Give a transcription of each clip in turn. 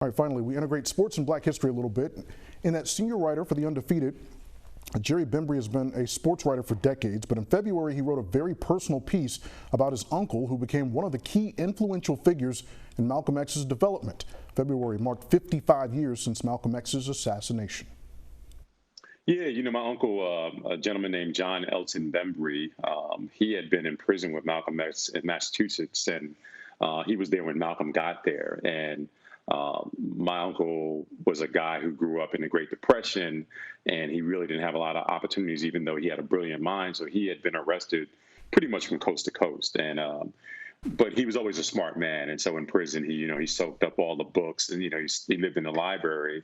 All right, finally, we integrate sports and black history a little bit. In that senior writer for the Undefeated, Jerry Bembry has been a sports writer for decades, but in February he wrote a very personal piece about his uncle, who became one of the key influential figures in Malcolm X's development. February marked 55 years since Malcolm X's assassination. Yeah, my uncle, a gentleman named John Elton Bembry, he had been in prison with Malcolm X in Massachusetts, and he was there when Malcolm got there. And my uncle was a guy who grew up in the Great Depression, and he really didn't have a lot of opportunities, even though he had a brilliant mind. So he had been arrested pretty much from coast to coast. And but he was always a smart man, and so in prison, he soaked up all the books, and he lived in the library,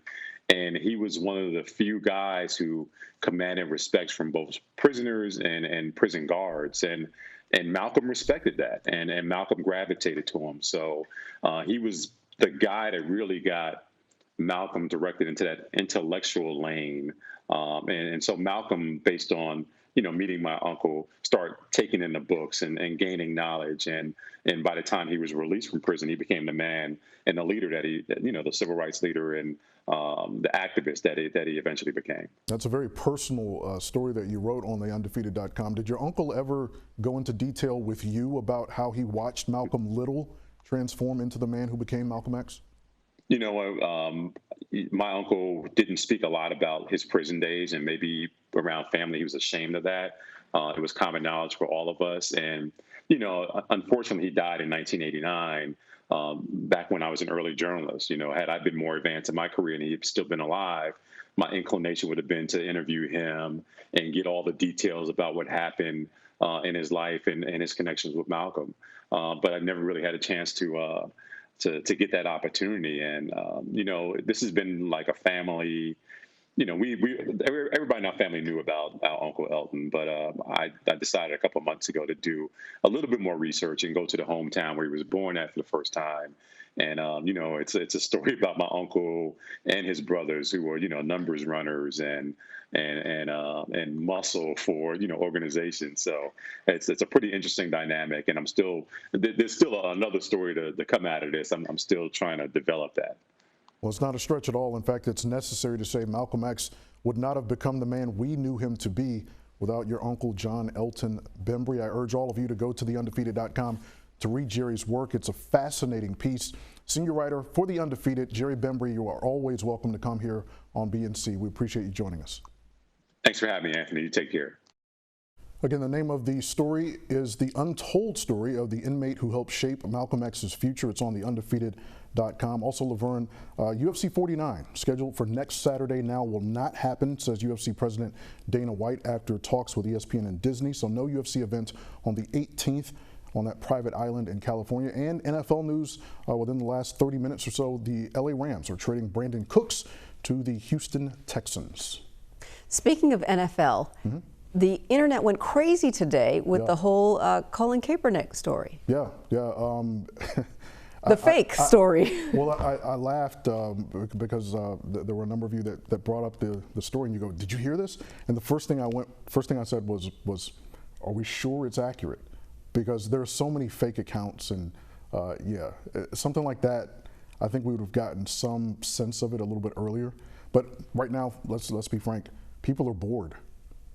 and he was one of the few guys who commanded respect from both prisoners and prison guards, and Malcolm respected that, and Malcolm gravitated to him. So he was the guy that really got Malcolm directed into that intellectual lane, and so Malcolm, based on meeting my uncle, start taking in the books and gaining knowledge. And by the time he was released from prison, he became the man and the leader the civil rights leader and the activist that he eventually became. That's a very personal story that you wrote on the Undefeated.com. Did your uncle ever go into detail with you about how he watched Malcolm Little transform into the man who became Malcolm X? My uncle didn't speak a lot about his prison days, and maybe around family he was ashamed of that. It was common knowledge for all of us. And, unfortunately, he died in 1989, back when I was an early journalist. Had I been more advanced in my career and he had still been alive, my inclination would have been to interview him and get all the details about what happened in his life and his connections with Malcolm. But I never really had a chance to get that opportunity. And, this has been like a family, everybody in our family knew about our Uncle Elton, but I decided a couple of months ago to do a little bit more research and go to the hometown where he was born at for the first time. And, it's a story about my uncle and his brothers who were, numbers runners and muscle for, organizations. So it's a pretty interesting dynamic. And there's still another story to come out of this. I'm still trying to develop that. Well, it's not a stretch at all. In fact, it's necessary to say Malcolm X would not have become the man we knew him to be without your uncle, John Elton Bembry. I urge all of you to go to theundefeated.com to read Jerry's work. It's a fascinating piece. Senior writer for The Undefeated, Jerry Bembry, you are always welcome to come here on BNC. We appreciate you joining us. Thanks for having me, Anthony. You take care. Again, the name of the story is The Untold Story of the Inmate Who Helped Shape Malcolm X's Future. It's on theundefeated.com. Also, Laverne, UFC 49, scheduled for next Saturday now, will not happen, says UFC President Dana White after talks with ESPN and Disney. So no UFC event on the 18th on that private island in California. And NFL news, within the last 30 minutes or so, the LA Rams are trading Brandon Cooks to the Houston Texans. Speaking of NFL, the internet went crazy today with the whole Colin Kaepernick story. Yeah. The fake story. Well, I laughed because there were a number of you that brought up the story, and you go, "Did you hear this?" And the first thing I said was, "Are we sure it's accurate?" Because there are so many fake accounts, and something like that, I think we would have gotten some sense of it a little bit earlier. But right now, let's be frank, people are bored.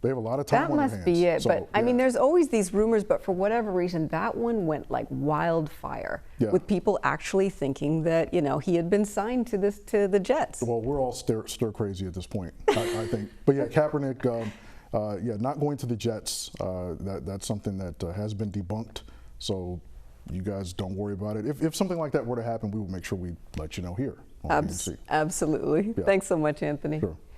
They have a lot of time on their hands. That must be it. But I mean, there's always these rumors, but for whatever reason, that one went like wildfire with people actually thinking that, he had been signed to the Jets. Well, we're all stir crazy at this point, I think. But yeah, Kaepernick, not going to the Jets. That's something that has been debunked. So you guys don't worry about it. If something like that were to happen, we will make sure we let you know here on BNC. Absolutely. Yeah. Thanks so much, Anthony. Sure.